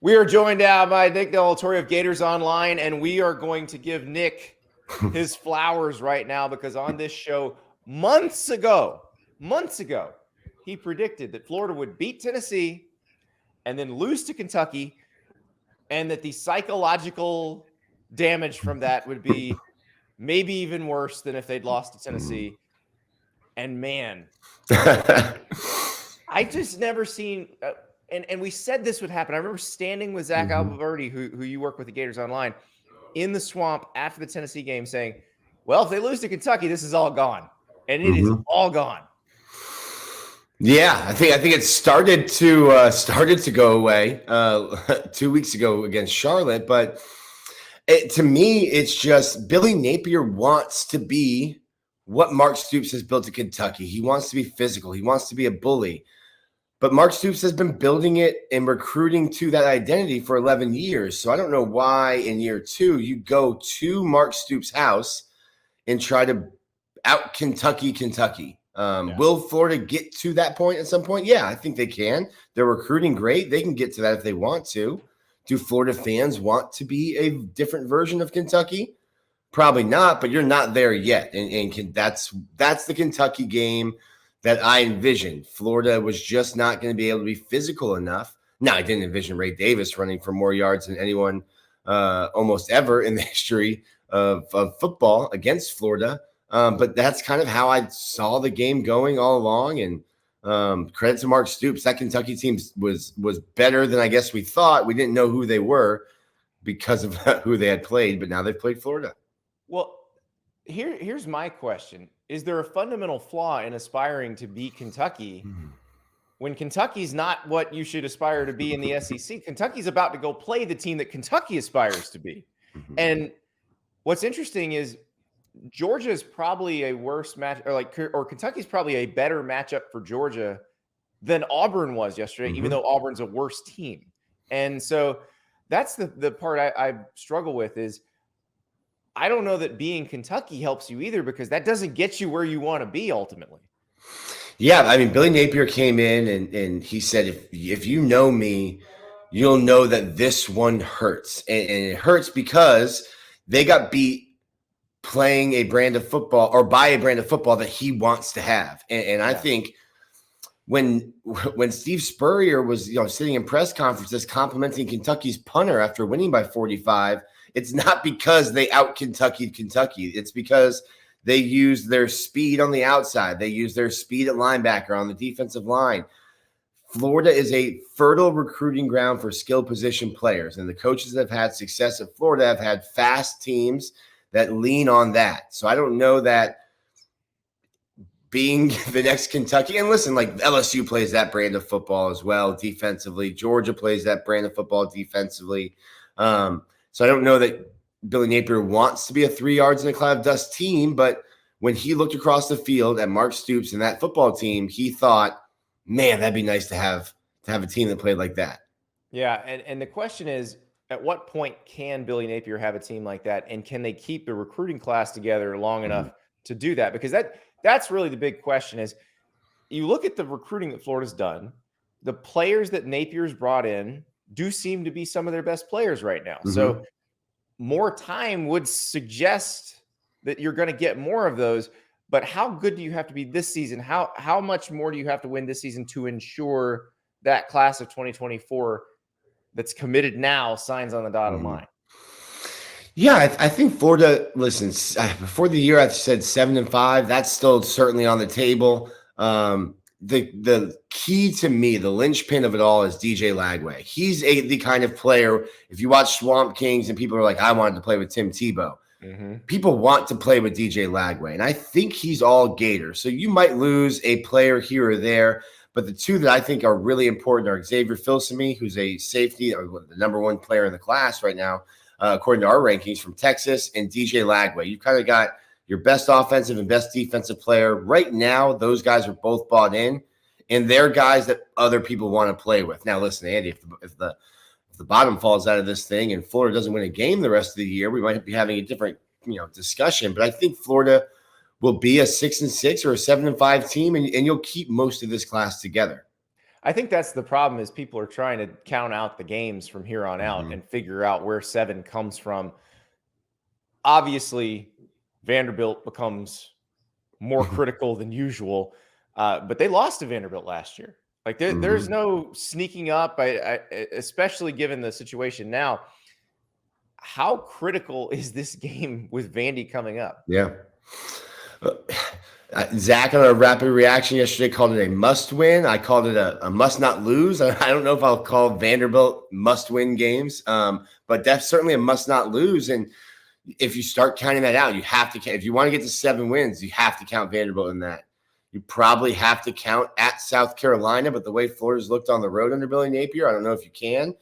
We are joined now by Nick Del Torre of Gators Online, and we are going to give Nick his flowers right now because on this show, months ago, he predicted that Florida would beat Tennessee and then lose to Kentucky, and that the psychological damage from that would be maybe even worse than if they'd lost to Tennessee. And man, I just never seen and we said this would happen. I remember standing with Zach Albaverdi, who you work with the Gators Online, in the swamp after the Tennessee game saying, well, if they lose to Kentucky, this is all gone. And it is all gone. Yeah, I think it started to go away 2 weeks ago against Charlotte, but to me, it's just Billy Napier wants to be what Mark Stoops has built at Kentucky. He wants to be physical. He wants to be a bully. But Mark Stoops has been building it and recruiting to that identity for 11 years. So I don't know why in year 2 you go to Mark Stoops' house and try to out Kentucky. Will Florida get to that point at some point? Yeah, I think they can. They're recruiting great. They can get to that if they want to. Do Florida fans want to be a different version of Kentucky? Probably not, but you're not there yet. And that's the Kentucky game that I envisioned. Florida was just not going to be able to be physical enough. Now, I didn't envision Ray Davis running for more yards than anyone almost ever in the history of football against Florida. But that's kind of how I saw the game going all along. And credit to Mark Stoops. That Kentucky team was better than I guess we thought. We didn't know who they were because of who they had played, but now they've played Florida. Well, here's my question. Is there a fundamental flaw in aspiring to beat Kentucky when Kentucky's not what you should aspire to be in the SEC? Kentucky's about to go play the team that Kentucky aspires to be. And what's interesting is Georgia is probably a worse match, or Kentucky's probably a better matchup for Georgia than Auburn was yesterday, even though Auburn's a worse team. And so that's the part I struggle with is I don't know that being Kentucky helps you either, because that doesn't get you where you want to be ultimately. Yeah, I mean, Billy Napier came in and he said, if you know me, you'll know that this one hurts. And it hurts because they got beat playing a brand of football or by a brand of football that he wants to have. And I think when Steve Spurrier was sitting in press conferences complimenting Kentucky's punter after winning by 45, it's not because they out Kentucky. It's because they use their speed on the outside. They use their speed at linebacker on the defensive line. Florida is a fertile recruiting ground for skill position players, and the coaches that have had success at Florida have had fast teams that lean on that. So I don't know that being the next Kentucky, and listen, like LSU plays that brand of football as well defensively. Georgia plays that brand of football defensively. So I don't know that Billy Napier wants to be a 3 yards in a cloud of dust team, but when he looked across the field at Mark Stoops and that football team, he thought, man, that'd be nice to have a team that played like that. Yeah, and the question is, at what point can Billy Napier have a team like that, and can they keep the recruiting class together long enough to do that? Because that's really the big question is, you look at the recruiting that Florida's done, the players that Napier's brought in do seem to be some of their best players right now. So more time would suggest that you're going to get more of those. But how good do you have to be this season? How much more do you have to win this season to ensure that class of 2024 that's committed now signs on the dotted line? Yeah, I think Florida, listen, before the year I said 7-5. That's still certainly on the table. The key to me, the linchpin of it all is DJ Lagway. He's the kind of player, if you watch Swamp Kings and people are like, I wanted to play with Tim Tebow. People want to play with DJ Lagway, and I think he's all Gator. So you might lose a player here or there, but the two that I think are really important are Xavier Filsaime, who's a safety, or the number 1 player in the class right now, according to our rankings, from Texas, and DJ Lagway. You've kind of got your best offensive and best defensive player. Right now, those guys are both bought in, and they're guys that other people want to play with. Now, listen, Andy, if the bottom falls out of this thing and Florida doesn't win a game the rest of the year, we might be having a different discussion. But I think Florida will be a 6-6 or a 7-5 team, and you'll keep most of this class together. I think that's the problem is people are trying to count out the games from here on out and figure out where 7 comes from. Obviously, Vanderbilt becomes more critical than usual, but they lost to Vanderbilt last year. Like there's no sneaking up. I especially given the situation now. How critical is this game with Vandy coming up? Yeah. Zach on a rapid reaction yesterday called it a must win. I called it a must not lose. I don't know if I'll call Vanderbilt must win games, but that's certainly a must not lose. And if you start counting that out, you have to, if you want to get to 7 wins, you have to count Vanderbilt in that. You probably have to count at South Carolina, but the way Florida's looked on the road under Billy Napier, I don't know if you can.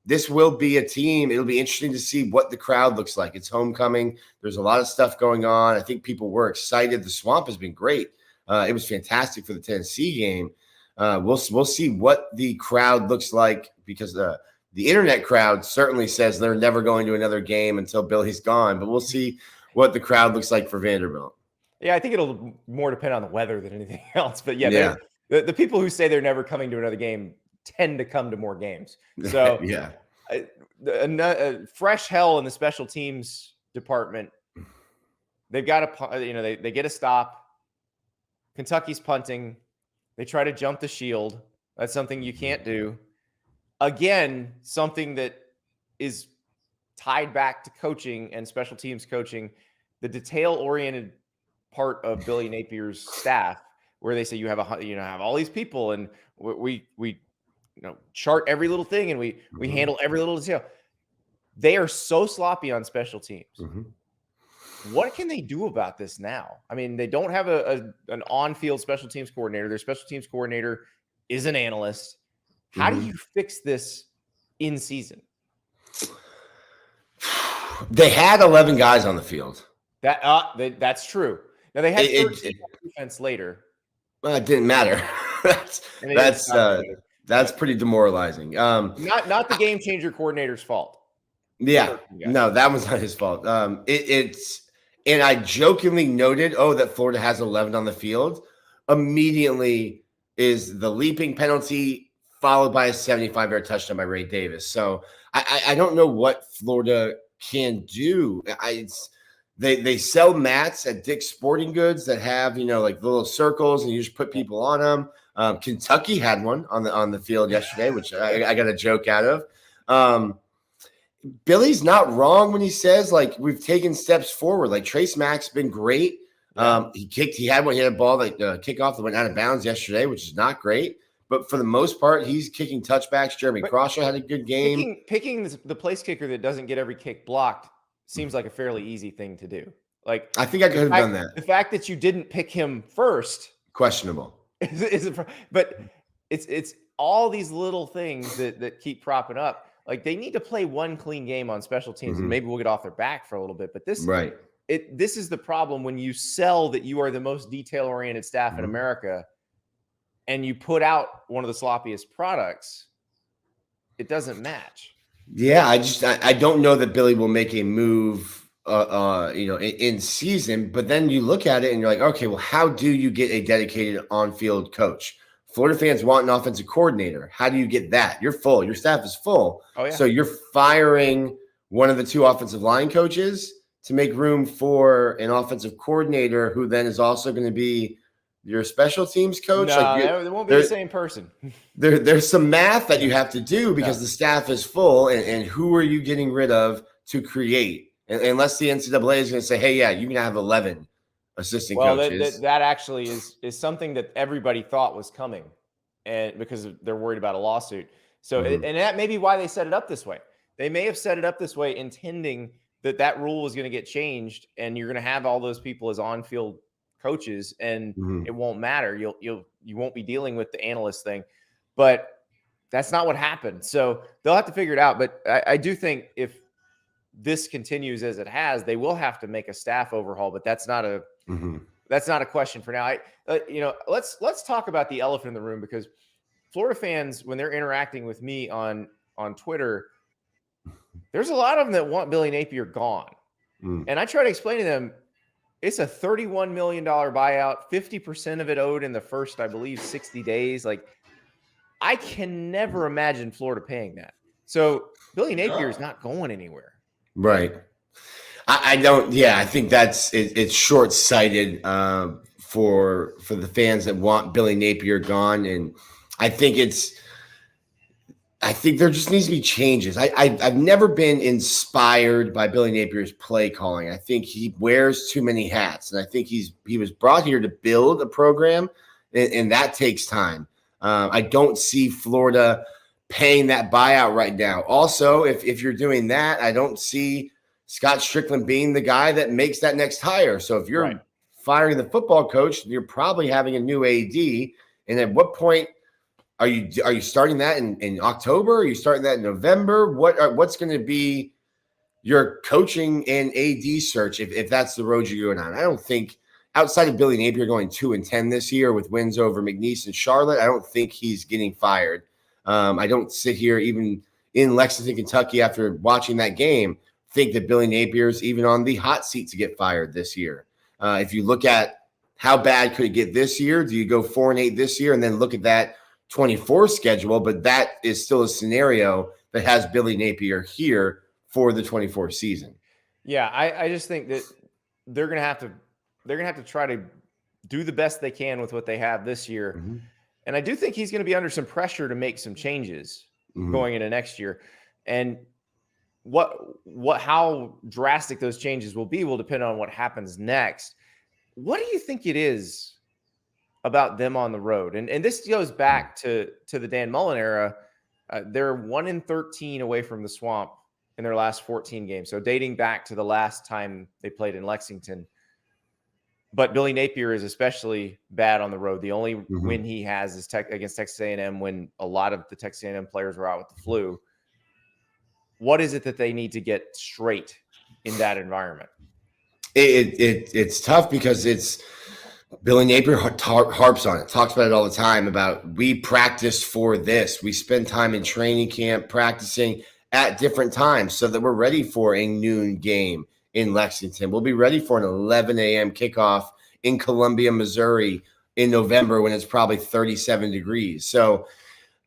This will be a team. It'll be interesting to see what the crowd looks like. It's homecoming. There's a lot of stuff going on. I think people were excited. The Swamp has been great. It was fantastic for the Tennessee game. We'll see what the crowd looks like because the internet crowd certainly says they're never going to another game until Billy's gone. But we'll see what the crowd looks like for Vanderbilt. Yeah, I think it'll more depend on the weather than anything else. But yeah. The people who say they're never coming to another game tend to come to more games. So yeah, a fresh hell in the special teams department. They've got to, they get a stop. Kentucky's punting. They try to jump the shield. That's something you can't do. Again, something that is tied back to coaching and special teams coaching, the detail-oriented part of Billy Napier's staff, where they say you have have all these people and we chart every little thing and we handle every little detail. They are so sloppy on special teams. What can they do about this now? I mean, they don't have an on-field special teams coordinator. Their special teams coordinator is an analyst. How do you fix this in season? They had 11 guys on the field. That's true. Now they had 13 defense later. Well, it didn't matter. That's pretty demoralizing. Not the game changer coordinator's fault. Yeah, no, that was not his fault. And I jokingly noted, that Florida has 11 on the field. Immediately is the leaping penalty followed by a 75-yard touchdown by Ray Davis. So I don't know what Florida can do. They sell mats at Dick's Sporting Goods that have like little circles and you just put people on them. Kentucky had one on the field yesterday, which I got a joke out of. Billy's not wrong when he says like we've taken steps forward. Like Trace Mack's been great. He had a ball like kickoff that went out of bounds yesterday, which is not great. But for the most part, he's kicking touchbacks. Jeremy Crawshaw had a good game. Picking the place kicker that doesn't get every kick blocked seems like a fairly easy thing to do. Like I think I could have done that. The fact that you didn't pick him first, questionable. But it's all these little things that keep propping up. Like they need to play one clean game on special teams, and maybe we'll get off their back for a little bit. But this is the problem when you sell that you are the most detail-oriented staff in America, and you put out one of the sloppiest products. It doesn't match. Yeah, I don't know that Billy will make a move, in season. But then you look at it and you're like, okay, well, how do you get a dedicated on-field coach? Florida fans want an offensive coordinator. How do you get that? You're full. Your staff is full. Oh, yeah. So you're firing one of the 2 offensive line coaches to make room for an offensive coordinator who then is also going to be your special teams coach. No, it won't be the same person. There's some math that you have to do because the staff is full. And who are you getting rid of to create? Unless the NCAA is going to say, hey, yeah, you can have 11 assistant coaches. That actually is something that everybody thought was coming, and because they're worried about a lawsuit. So, and that may be why they set it up this way. They may have set it up this way intending that rule was going to get changed, and you're going to have all those people as on-field coaches, and it won't matter. You won't be dealing with the analyst thing, but that's not what happened. So they'll have to figure it out. But I do think if this continues as it has, they will have to make a staff overhaul. But that's not a question for now. Let's talk about the elephant in the room, because Florida fans, when they're interacting with me on Twitter, there's a lot of them that want Billy Napier gone. And I try to explain to them, it's a $31 million buyout, 50% of it owed in the first, I believe, 60 days. Like, I can never imagine Florida paying that. So Billy Napier is not going anywhere. Right. I don't. Yeah, I think it's short sighted for the fans that want Billy Napier gone, and I think there just needs to be changes. I've never been inspired by Billy Napier's play calling. I think he wears too many hats, and I think he was brought here to build a program, and that takes time. I don't see Florida paying that buyout right now. Also, if you're doing that, I don't see Scott Strickland being the guy that makes that next hire. So if you're firing the football coach, you're probably having a new AD. And at what point are you starting that in October? Are you starting that in November? What's going to be your coaching and AD search if that's the road you're going on? I don't think outside of Billy Napier going 2-10 this year with wins over McNeese and Charlotte, I don't think he's getting fired. I don't sit here even in Lexington, Kentucky after watching that game think that Billy Napier's even on the hot seat to get fired this year. If you look at how bad could it get this year, do you go 4-8 this year and then look at that 24 schedule? But that is still a scenario that has Billy Napier here for the 24 season. Yeah, I just think that they're gonna have to try to do the best they can with what they have this year. Mm-hmm. And I do think he's going to be under some pressure to make some changes going into next year. And how drastic those changes will depend on what happens next. What do you think it is about them on the road? And this goes back to the Dan Mullen era. They're 1-13 away from the swamp in their last 14 games. So dating back to the last time they played in Lexington. But Billy Napier is especially bad on the road. The only win he has is against Texas A&M when a lot of the Texas A&M players were out with the flu. What is it that they need to get straight in that environment? It's tough because it's Billy Napier harps on it, talks about it all the time about we practiced for this. We spend time in training camp practicing at different times so that we're ready for a noon game in Lexington. We'll be ready for an 11 a.m. kickoff in Columbia, Missouri in November when it's probably 37 degrees. So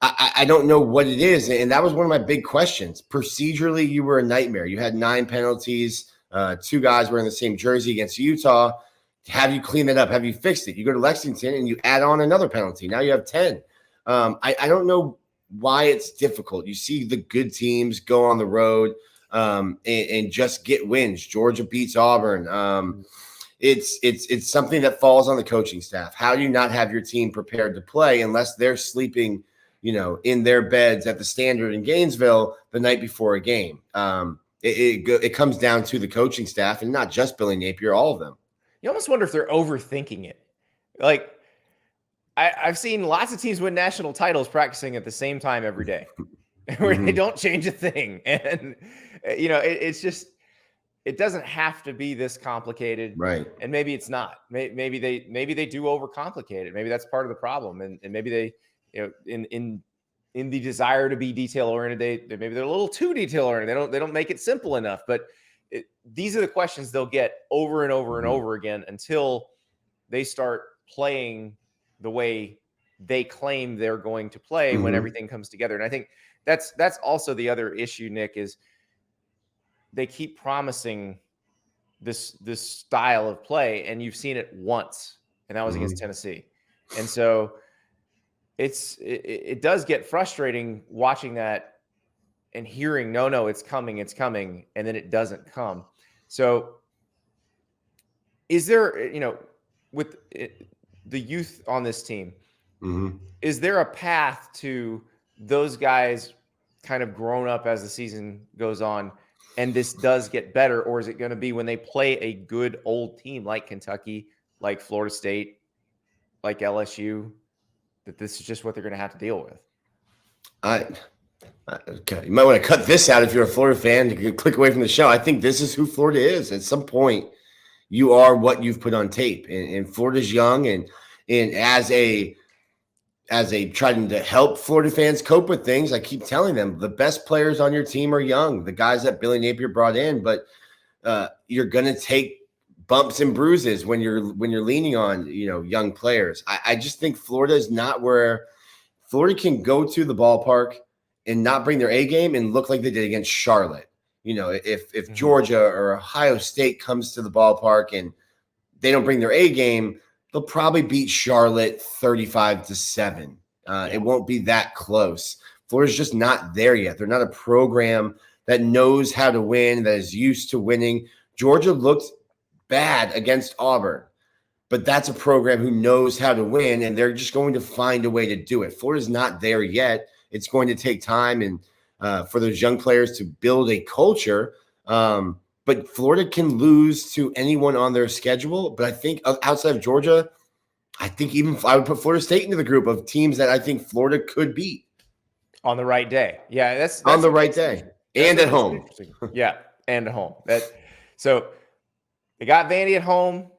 I don't know what it is. And that was one of my big questions. Procedurally, you were a nightmare. You had 9 penalties. 2 guys were in the same jersey against Utah. Have you cleaned it up? Have you fixed it? You go to Lexington and you add on another penalty. Now you have 10. I don't know why it's difficult. You see the good teams go on the road and just get wins. Georgia beats Auburn. It's something that falls on the coaching staff. How do you not have your team prepared to play unless they're sleeping, in their beds at the Standard in Gainesville the night before a game? It comes down to the coaching staff and not just Billy Napier, all of them. You almost wonder if they're overthinking it. Like, I've seen lots of teams win national titles practicing at the same time every day, where they don't change a thing. And, it's just, it doesn't have to be this complicated. Right. And maybe it's not. Maybe they do overcomplicate it. Maybe that's part of the problem. And maybe they, in the desire to be detail oriented, maybe they're a little too detail oriented. They don't make it simple enough. But these are the questions they'll get over and over and over again until they start playing the way they claim they're going to play when everything comes together. And I think that's also the other issue, Nick, is they keep promising this style of play, and you've seen it once, and that was against Tennessee. And so it does get frustrating watching that and hearing, no, it's coming, and then it doesn't come. So is there, with the youth on this team, is there a path to those guys kind of grown up as the season goes on and this does get better? Or is it going to be when they play a good old team like Kentucky, like Florida State, like LSU, that this is just what they're going to have to deal with? Okay. You might want to cut this out if you're a Florida fan. You can click away from the show. I think this is who Florida is. At some point, you are what you've put on tape. And Florida's young, and as a trying to help Florida fans cope with things, I keep telling them the best players on your team are young, the guys that Billy Napier brought in. But you're going to take bumps and bruises when you're leaning on young players. I just think Florida is not where Florida can go to the ballpark and not bring their A game and look like they did against Charlotte. You know, if Georgia or Ohio State comes to the ballpark and they don't bring their A game, they'll probably beat Charlotte 35-7. It won't be that close. Florida's just not there yet. They're not a program that knows how to win, that is used to winning. Georgia looked bad against Auburn, but that's a program who knows how to win, and they're just going to find a way to do it. Florida's not there yet. It's going to take time and for those young players to build a culture. But Florida can lose to anyone on their schedule. But I think outside of Georgia, I think even I would put Florida State into the group of teams that I think Florida could beat. On the right day. Yeah, that's on the right day. And at home. Yeah, and at home. So they got Vandy at home.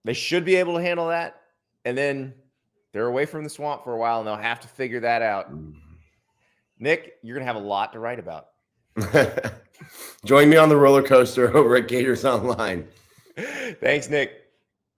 They should be able to handle that. And then they're away from the swamp for a while, and they'll have to figure that out. Nick, you're going to have a lot to write about. Join me on the roller coaster over at Gators Online. Thanks, Nick.